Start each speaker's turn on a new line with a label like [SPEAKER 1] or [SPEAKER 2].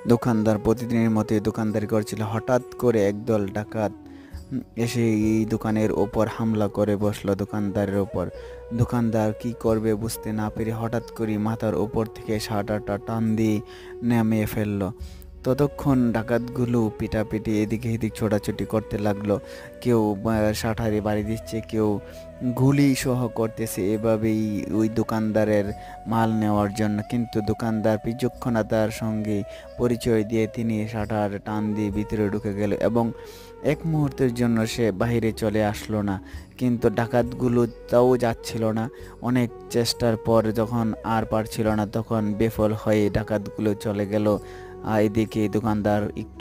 [SPEAKER 1] দোকানদার প্রতিদিনের মতোই দোকানদারি করছিল। হঠাৎ করে একদল ডাকাত এসে এই দোকানের ওপর হামলা করে বসলো দোকানদারের ওপর। দোকানদার কি করবে বুঝতে না পেরে হঠাৎ করে মাথার ওপর থেকে শাটারটা টান দিয়ে নামিয়ে ফেললো। ততক্ষণ ডাকাতগুলো পিটাপিটি এদিকে এদিক ছোটাছুটি করতে লাগলো। কেউ শাটারে বাড়ি দিচ্ছে, কেউ গুলি সহ করতেছে এভাবেই ওই দোকানদারের মাল নেওয়ার জন্য। কিন্তু দোকানদার বিচক্ষণতার সঙ্গে পরিচয় দিয়ে তিনি শাটার টান দিয়ে ভিতরে ঢুকে গেল এবং এক মুহূর্তের জন্য সে বাইরে চলে আসলো না। কিন্তু ডাকাতগুলো তাও যাচ্ছিল না। অনেক চেষ্টার পর যখন আর পারছিল না তখন বেফল হয়ে ডাকাতগুলো চলে গেল। এদিকে দোকানদার একটু